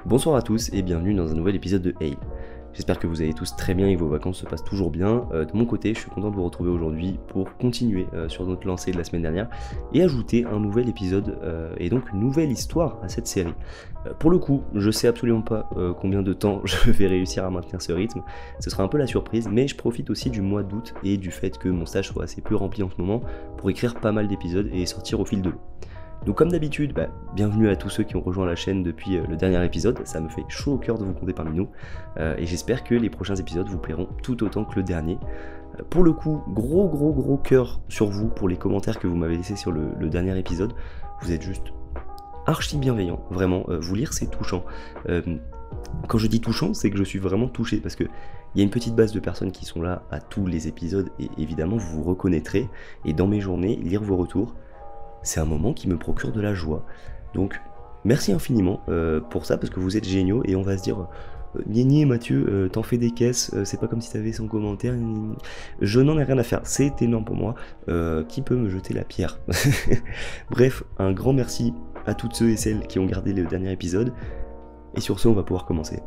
Bonsoir à tous et bienvenue dans un nouvel épisode de Hey. J'espère que vous allez tous très bien et que vos vacances se passent toujours bien. De mon côté, je suis content de vous retrouver aujourd'hui pour continuer sur notre lancée de la semaine dernière et ajouter un nouvel épisode et donc une nouvelle histoire à cette série. Pour le coup, je sais absolument pas combien de temps je vais réussir à maintenir ce rythme. Ce sera un peu la surprise, mais je profite aussi du mois d'août et du fait que mon stage soit assez peu rempli en ce moment pour écrire pas mal d'épisodes et sortir au fil de l'eau. Donc comme d'habitude, bienvenue à tous ceux qui ont rejoint la chaîne depuis le dernier épisode, ça me fait chaud au cœur de vous compter parmi nous, et j'espère que les prochains épisodes vous plairont tout autant que le dernier. Pour le coup, gros cœur sur vous pour les commentaires que vous m'avez laissés sur le dernier épisode, vous êtes juste archi bienveillant, vraiment, vous lire c'est touchant. Quand je dis touchant, c'est que je suis vraiment touché, parce que il y a une petite base de personnes qui sont là à tous les épisodes, et évidemment vous vous reconnaîtrez, et dans mes journées, lire vos retours, c'est un moment qui me procure de la joie. Donc, merci infiniment pour ça, parce que vous êtes géniaux, et on va se dire, Nieni Mathieu, t'en fais des caisses, c'est pas comme si t'avais 100 commentaires, je n'en ai rien à faire, c'est énorme pour moi, qui peut me jeter la pierre? Bref, un grand merci à toutes ceux et celles qui ont gardé le dernier épisode, et sur ce, on va pouvoir commencer.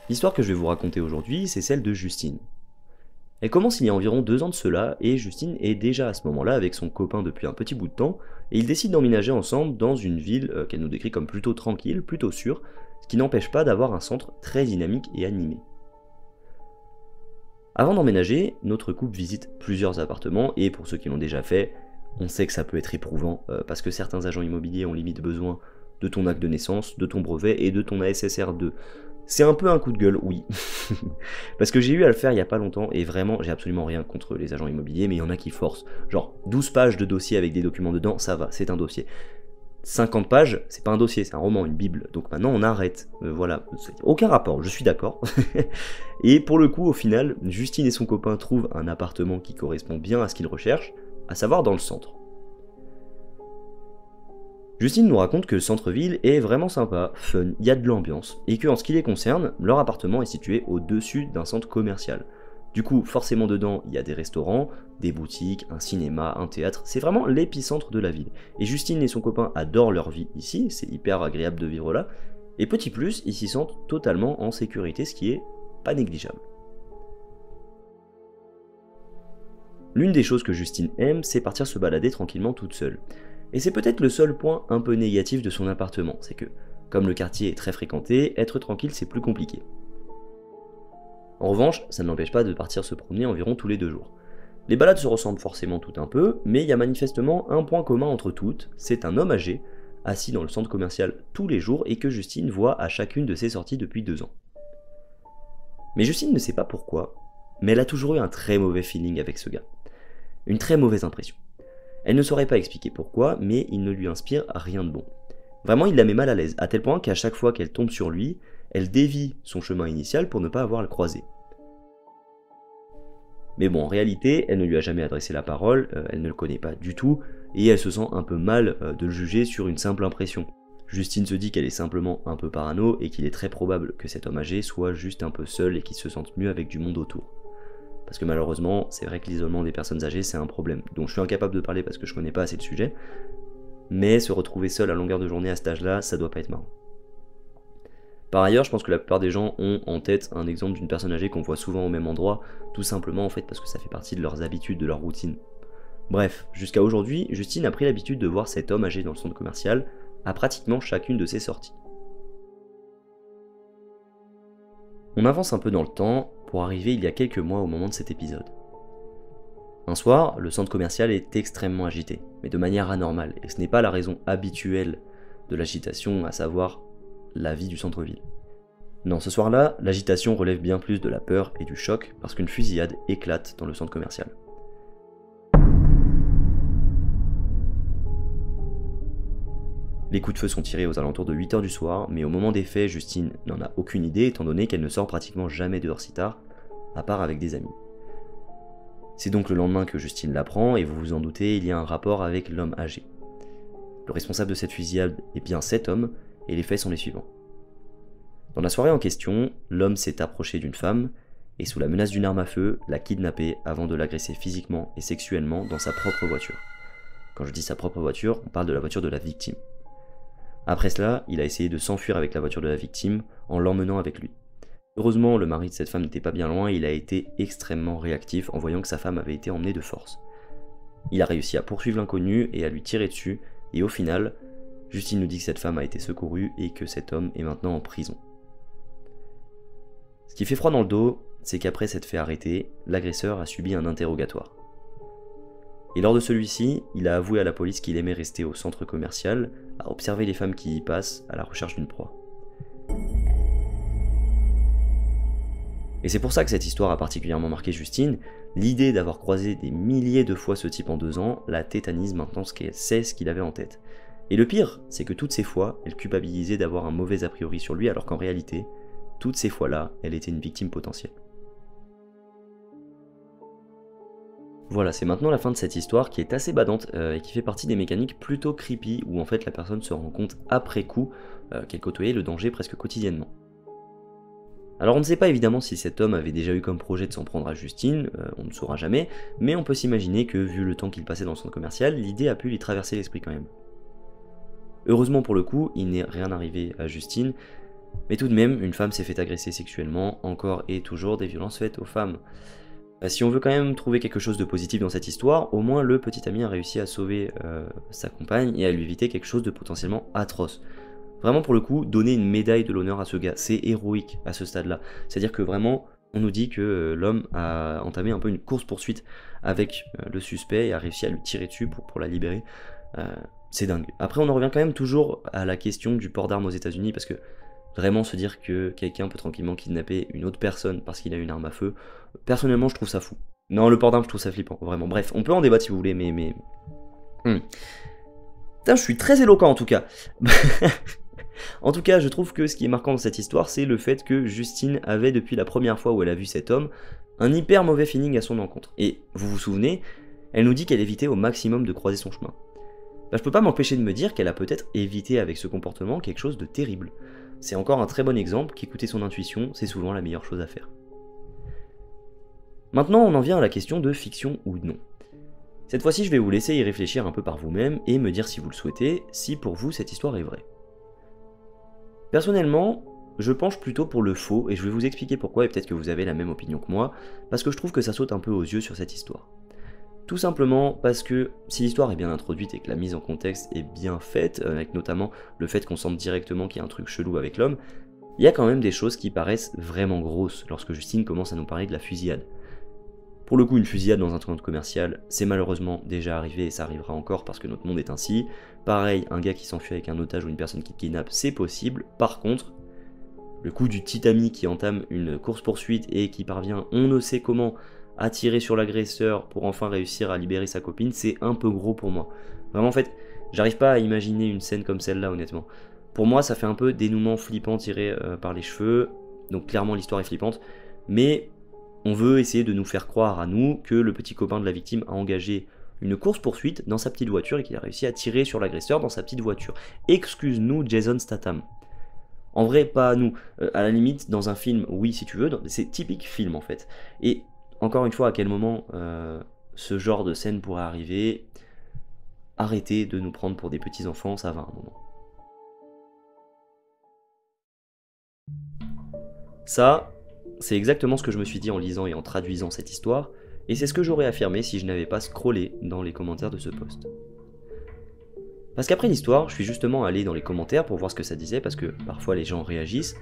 L'histoire que je vais vous raconter aujourd'hui, c'est celle de Justine. Elle commence il y a environ 2 ans de cela, et Justine est déjà à ce moment-là avec son copain depuis un petit bout de temps, et ils décident d'emménager ensemble dans une ville qu'elle nous décrit comme plutôt tranquille, plutôt sûre, ce qui n'empêche pas d'avoir un centre très dynamique et animé. Avant d'emménager, notre couple visite plusieurs appartements, et pour ceux qui l'ont déjà fait, on sait que ça peut être éprouvant, parce que certains agents immobiliers ont limite besoin de ton acte de naissance, de ton brevet et de ton ASSR2. C'est un peu un coup de gueule, oui. Parce que j'ai eu à le faire il y a pas longtemps, et vraiment, j'ai absolument rien contre les agents immobiliers, mais il y en a qui forcent. Genre, 12 pages de dossier avec des documents dedans, ça va, c'est un dossier. 50 pages, c'est pas un dossier, c'est un roman, une bible. Donc maintenant, on arrête. Voilà, aucun rapport, je suis d'accord. Et pour le coup, au final, Justine et son copain trouvent un appartement qui correspond bien à ce qu'ils recherchent, à savoir dans le centre. Justine nous raconte que le centre-ville est vraiment sympa, fun, il y a de l'ambiance, et que en ce qui les concerne, leur appartement est situé au-dessus d'un centre commercial. Du coup, forcément dedans, il y a des restaurants, des boutiques, un cinéma, un théâtre, c'est vraiment l'épicentre de la ville. Et Justine et son copain adorent leur vie ici, c'est hyper agréable de vivre là, et petit plus, ils s'y sentent totalement en sécurité, ce qui est pas négligeable. L'une des choses que Justine aime, c'est partir se balader tranquillement toute seule. Et c'est peut-être le seul point un peu négatif de son appartement, c'est que, comme le quartier est très fréquenté, être tranquille c'est plus compliqué. En revanche, ça ne l'empêche pas de partir se promener environ tous les 2 jours. Les balades se ressemblent forcément toutes un peu, mais il y a manifestement un point commun entre toutes, c'est un homme âgé, assis dans le centre commercial tous les jours et que Justine voit à chacune de ses sorties depuis 2 ans. Mais Justine ne sait pas pourquoi, mais elle a toujours eu un très mauvais feeling avec ce gars. Une très mauvaise impression. Elle ne saurait pas expliquer pourquoi, mais il ne lui inspire rien de bon. Vraiment, il la met mal à l'aise, à tel point qu'à chaque fois qu'elle tombe sur lui, elle dévie son chemin initial pour ne pas avoir à le croiser. Mais bon, en réalité, elle ne lui a jamais adressé la parole, elle ne le connaît pas du tout, et elle se sent un peu mal de le juger sur une simple impression. Justine se dit qu'elle est simplement un peu parano, et qu'il est très probable que cet homme âgé soit juste un peu seul et qu'il se sente mieux avec du monde autour. Parce que malheureusement, c'est vrai que l'isolement des personnes âgées, c'est un problème dont je suis incapable de parler parce que je connais pas assez le sujet, mais se retrouver seul à longueur de journée à cet âge-là, ça doit pas être marrant. Par ailleurs, je pense que la plupart des gens ont en tête un exemple d'une personne âgée qu'on voit souvent au même endroit, tout simplement en fait parce que ça fait partie de leurs habitudes, de leur routine. Bref, jusqu'à aujourd'hui, Justine a pris l'habitude de voir cet homme âgé dans le centre commercial à pratiquement chacune de ses sorties. On avance un peu dans le temps, pour arriver il y a quelques mois au moment de cet épisode. Un soir, le centre commercial est extrêmement agité, mais de manière anormale, et ce n'est pas la raison habituelle de l'agitation, à savoir la vie du centre-ville. Non, ce soir-là, l'agitation relève bien plus de la peur et du choc, parce qu'une fusillade éclate dans le centre commercial. Les coups de feu sont tirés aux alentours de 8h du soir, mais au moment des faits, Justine n'en a aucune idée étant donné qu'elle ne sort pratiquement jamais dehors si tard, à part avec des amis. C'est donc le lendemain que Justine l'apprend, et vous vous en doutez, il y a un rapport avec l'homme âgé. Le responsable de cette fusillade est bien cet homme, et les faits sont les suivants. Dans la soirée en question, l'homme s'est approché d'une femme et sous la menace d'une arme à feu, l'a kidnappée avant de l'agresser physiquement et sexuellement dans sa propre voiture. Quand je dis sa propre voiture, on parle de la voiture de la victime. Après cela, il a essayé de s'enfuir avec la voiture de la victime en l'emmenant avec lui. Heureusement, le mari de cette femme n'était pas bien loin et il a été extrêmement réactif en voyant que sa femme avait été emmenée de force. Il a réussi à poursuivre l'inconnu et à lui tirer dessus, et au final, Justine nous dit que cette femme a été secourue et que cet homme est maintenant en prison. Ce qui fait froid dans le dos, c'est qu'après s'être fait arrêter, l'agresseur a subi un interrogatoire. Et lors de celui-ci, il a avoué à la police qu'il aimait rester au centre commercial, à observer les femmes qui y passent à la recherche d'une proie. Et c'est pour ça que cette histoire a particulièrement marqué Justine. L'idée d'avoir croisé des milliers de fois ce type en 2 ans la tétanise maintenant qu'elle sait ce qu'il avait en tête. Et le pire, c'est que toutes ces fois, elle culpabilisait d'avoir un mauvais a priori sur lui alors qu'en réalité, toutes ces fois-là, elle était une victime potentielle. Voilà, c'est maintenant la fin de cette histoire qui est assez badante et qui fait partie des mécaniques plutôt creepy où en fait la personne se rend compte après coup qu'elle côtoyait le danger presque quotidiennement. Alors on ne sait pas évidemment si cet homme avait déjà eu comme projet de s'en prendre à Justine, on ne saura jamais, mais on peut s'imaginer que vu le temps qu'il passait dans le centre commercial, l'idée a pu lui traverser l'esprit quand même. Heureusement pour le coup, il n'est rien arrivé à Justine, mais tout de même, une femme s'est fait agresser sexuellement, encore et toujours des violences faites aux femmes. Si on veut quand même trouver quelque chose de positif dans cette histoire, au moins le petit ami a réussi à sauver sa compagne et à lui éviter quelque chose de potentiellement atroce. Vraiment pour le coup, donner une médaille de l'honneur à ce gars, c'est héroïque à ce stade-là. C'est-à-dire que vraiment, on nous dit que l'homme a entamé un peu une course-poursuite avec le suspect et a réussi à lui tirer dessus pour la libérer. C'est dingue. Après, on en revient quand même toujours à la question du port d'armes aux États-Unis parce que vraiment se dire que quelqu'un peut tranquillement kidnapper une autre personne parce qu'il a une arme à feu, personnellement, je trouve ça fou. Non, le port d'armes, je trouve ça flippant, vraiment. Bref, on peut en débattre si vous voulez, mais... Putain, je suis très éloquent en tout cas. En tout cas, je trouve que ce qui est marquant dans cette histoire, c'est le fait que Justine avait, depuis la première fois où elle a vu cet homme, un hyper mauvais feeling à son encontre. Et vous vous souvenez, elle nous dit qu'elle évitait au maximum de croiser son chemin. Je peux pas m'empêcher de me dire qu'elle a peut-être évité avec ce comportement quelque chose de terrible. C'est encore un très bon exemple qu'écouter son intuition, c'est souvent la meilleure chose à faire. Maintenant, on en vient à la question de fiction ou non. Cette fois-ci, je vais vous laisser y réfléchir un peu par vous-même et me dire si vous le souhaitez, si pour vous cette histoire est vraie. Personnellement, je penche plutôt pour le faux et je vais vous expliquer pourquoi et peut-être que vous avez la même opinion que moi, parce que je trouve que ça saute un peu aux yeux sur cette histoire. Tout simplement parce que si l'histoire est bien introduite et que la mise en contexte est bien faite, avec notamment le fait qu'on sente directement qu'il y a un truc chelou avec l'homme, il y a quand même des choses qui paraissent vraiment grosses lorsque Justine commence à nous parler de la fusillade. Pour le coup, une fusillade dans un centre commercial, c'est malheureusement déjà arrivé et ça arrivera encore parce que notre monde est ainsi. Pareil, un gars qui s'enfuit avec un otage ou une personne qui kidnappe, c'est possible. Par contre, le coup du petit ami qui entame une course-poursuite et qui parvient, on ne sait comment, à tirer sur l'agresseur pour enfin réussir à libérer sa copine, c'est un peu gros pour moi. Vraiment, en fait, j'arrive pas à imaginer une scène comme celle-là, honnêtement. Pour moi, ça fait un peu dénouement flippant tiré par les cheveux, donc clairement l'histoire est flippante, mais on veut essayer de nous faire croire à nous que le petit copain de la victime a engagé une course-poursuite dans sa petite voiture et qu'il a réussi à tirer sur l'agresseur dans sa petite voiture. Excuse-nous, Jason Statham. En vrai, pas à nous. À la limite, dans un film, oui, si tu veux, c'est typique film en fait. Et encore une fois, à quel moment ce genre de scène pourrait arriver? Arrêtez de nous prendre pour des petits enfants, ça va un moment. Ça, c'est exactement ce que je me suis dit en lisant et en traduisant cette histoire, et c'est ce que j'aurais affirmé si je n'avais pas scrollé dans les commentaires de ce post. Parce qu'après l'histoire, je suis justement allé dans les commentaires pour voir ce que ça disait, parce que parfois les gens réagissent,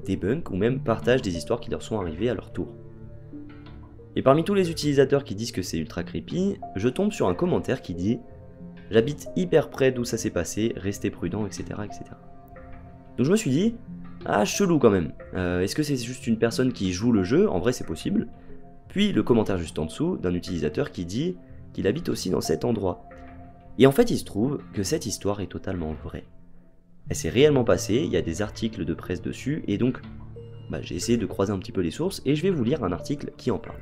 débunkent ou même partagent des histoires qui leur sont arrivées à leur tour. Et parmi tous les utilisateurs qui disent que c'est ultra creepy, je tombe sur un commentaire qui dit « J'habite hyper près d'où ça s'est passé, restez prudent, etc. etc. » Donc je me suis dit « Ah, chelou quand même, est-ce que c'est juste une personne qui joue le jeu? En vrai c'est possible. » Puis le commentaire juste en dessous d'un utilisateur qui dit qu'il habite aussi dans cet endroit. Et en fait il se trouve que cette histoire est totalement vraie. Elle s'est réellement passée, il y a des articles de presse dessus, et donc j'ai essayé de croiser un petit peu les sources, et je vais vous lire un article qui en parle.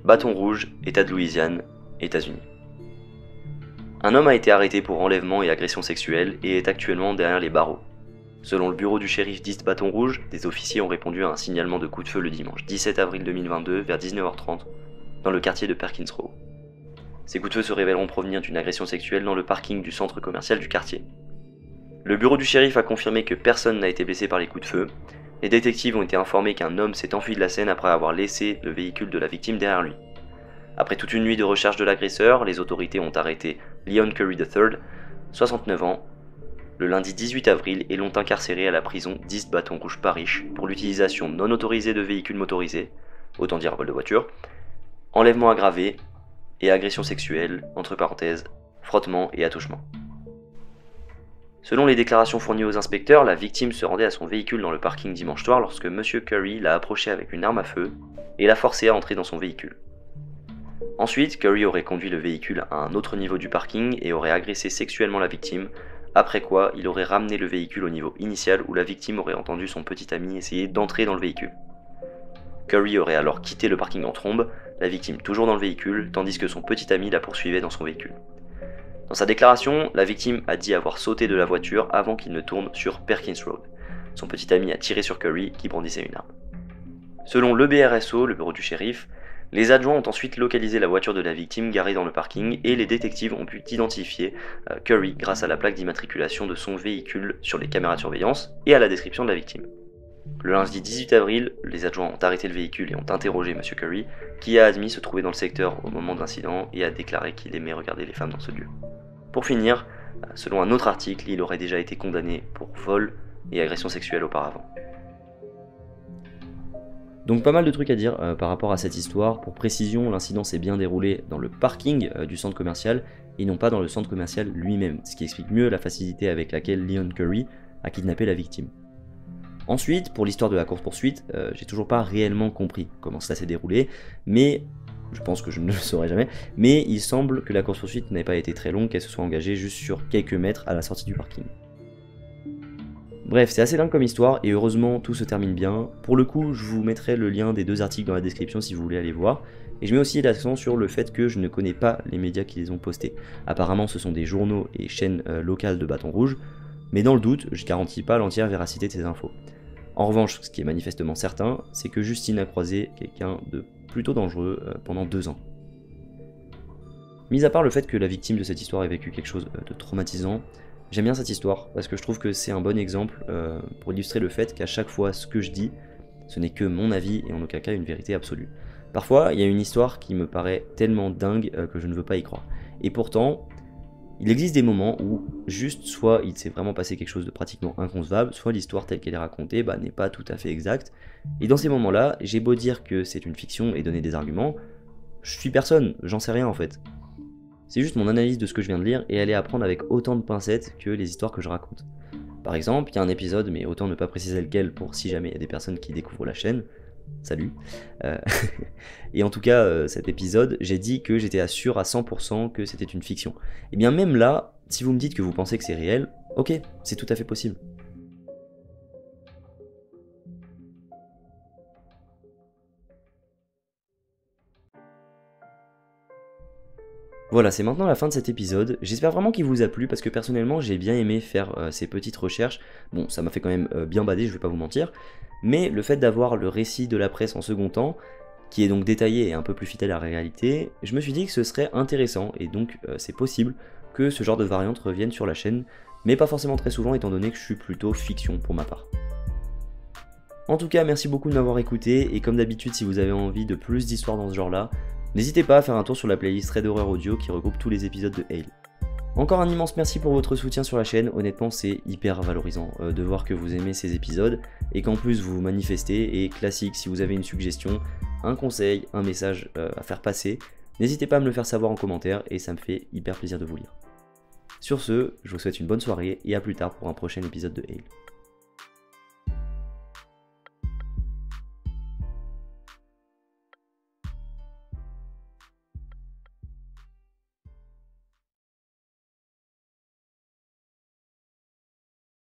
Bâton Rouge, État de Louisiane, États-Unis. Un homme a été arrêté pour enlèvement et agression sexuelle et est actuellement derrière les barreaux. Selon le bureau du shérif d'East Bâton Rouge, des officiers ont répondu à un signalement de coup de feu le dimanche 17 avril 2022 vers 19h30 dans le quartier de Perkins Row. Ces coups de feu se révéleront provenir d'une agression sexuelle dans le parking du centre commercial du quartier. Le bureau du shérif a confirmé que personne n'a été blessé par les coups de feu. Les détectives ont été informés qu'un homme s'est enfui de la scène après avoir laissé le véhicule de la victime derrière lui. Après toute une nuit de recherche de l'agresseur, les autorités ont arrêté Leon Curry III, 69 ans, le lundi 18 avril et l'ont incarcéré à la prison d'East Bâton Rouge Parish pour l'utilisation non autorisée de véhicules motorisés, autant dire vol de voiture, enlèvement aggravé et agression sexuelle, entre parenthèses, frottement et attouchement. Selon les déclarations fournies aux inspecteurs, la victime se rendait à son véhicule dans le parking dimanche soir lorsque M. Curry l'a approché avec une arme à feu et l'a forcé à entrer dans son véhicule. Ensuite, Curry aurait conduit le véhicule à un autre niveau du parking et aurait agressé sexuellement la victime, après quoi il aurait ramené le véhicule au niveau initial où la victime aurait entendu son petit ami essayer d'entrer dans le véhicule. Curry aurait alors quitté le parking en trombe, la victime toujours dans le véhicule, tandis que son petit ami la poursuivait dans son véhicule. Dans sa déclaration, la victime a dit avoir sauté de la voiture avant qu'il ne tourne sur Perkins Road. Son petit ami a tiré sur Curry qui brandissait une arme. Selon le BRSO, le bureau du shérif, les adjoints ont ensuite localisé la voiture de la victime garée dans le parking et les détectives ont pu identifier Curry grâce à la plaque d'immatriculation de son véhicule sur les caméras de surveillance et à la description de la victime. Le lundi 18 avril, les adjoints ont arrêté le véhicule et ont interrogé M. Curry, qui a admis se trouver dans le secteur au moment de l'incident et a déclaré qu'il aimait regarder les femmes dans ce lieu. Pour finir, selon un autre article, il aurait déjà été condamné pour vol et agression sexuelle auparavant. Donc pas mal de trucs à dire par rapport à cette histoire. Pour précision, l'incident s'est bien déroulé dans le parking du centre commercial et non pas dans le centre commercial lui-même, ce qui explique mieux la facilité avec laquelle Leon Curry a kidnappé la victime. Ensuite, pour l'histoire de la course-poursuite, j'ai toujours pas réellement compris comment ça s'est déroulé, mais je pense que je ne le saurai jamais, mais il semble que la course-poursuite n'ait pas été très longue, qu'elle se soit engagée juste sur quelques mètres à la sortie du parking. Bref, c'est assez dingue comme histoire, et heureusement tout se termine bien. Pour le coup, je vous mettrai le lien des 2 articles dans la description si vous voulez aller voir, et je mets aussi l'accent sur le fait que je ne connais pas les médias qui les ont postés. Apparemment ce sont des journaux et chaînes locales de Bâton Rouge, mais dans le doute, je garantis pas l'entière véracité de ces infos. En revanche, ce qui est manifestement certain, c'est que Justine a croisé quelqu'un de plutôt dangereux pendant 2 ans. Mis à part le fait que la victime de cette histoire ait vécu quelque chose de traumatisant, j'aime bien cette histoire parce que je trouve que c'est un bon exemple pour illustrer le fait qu'à chaque fois ce que je dis, ce n'est que mon avis et en aucun cas une vérité absolue. Parfois, il y a une histoire qui me paraît tellement dingue que je ne veux pas y croire. Et pourtant, il existe des moments où juste soit il s'est vraiment passé quelque chose de pratiquement inconcevable, soit l'histoire telle qu'elle est racontée n'est pas tout à fait exacte. Et dans ces moments-là, j'ai beau dire que c'est une fiction et donner des arguments, je suis personne, j'en sais rien en fait. C'est juste mon analyse de ce que je viens de lire et elle est à prendre avec autant de pincettes que les histoires que je raconte. Par exemple, il y a un épisode, mais autant ne pas préciser lequel pour si jamais il y a des personnes qui découvrent la chaîne. Salut. Et en tout cas, cet épisode, j'ai dit que j'étais sûr à 100% que c'était une fiction. Et bien même là, si vous me dites que vous pensez que c'est réel, ok, c'est tout à fait possible. Voilà, c'est maintenant la fin de cet épisode. J'espère vraiment qu'il vous a plu parce que personnellement j'ai bien aimé faire ces petites recherches. Bon, ça m'a fait quand même bien bader, je vais pas vous mentir. Mais le fait d'avoir le récit de la presse en second temps, qui est donc détaillé et un peu plus fidèle à la réalité, je me suis dit que ce serait intéressant et donc c'est possible que ce genre de variante revienne sur la chaîne, mais pas forcément très souvent étant donné que je suis plutôt fiction pour ma part. En tout cas, merci beaucoup de m'avoir écouté et comme d'habitude, si vous avez envie de plus d'histoires dans ce genre-là, n'hésitez pas à faire un tour sur la playlist Red Horror Audio qui regroupe tous les épisodes de Hale. Encore un immense merci pour votre soutien sur la chaîne, honnêtement c'est hyper valorisant de voir que vous aimez ces épisodes et qu'en plus vous vous manifestez et classique si vous avez une suggestion, un conseil, un message à faire passer, n'hésitez pas à me le faire savoir en commentaire et ça me fait hyper plaisir de vous lire. Sur ce, je vous souhaite une bonne soirée et à plus tard pour un prochain épisode de Hale.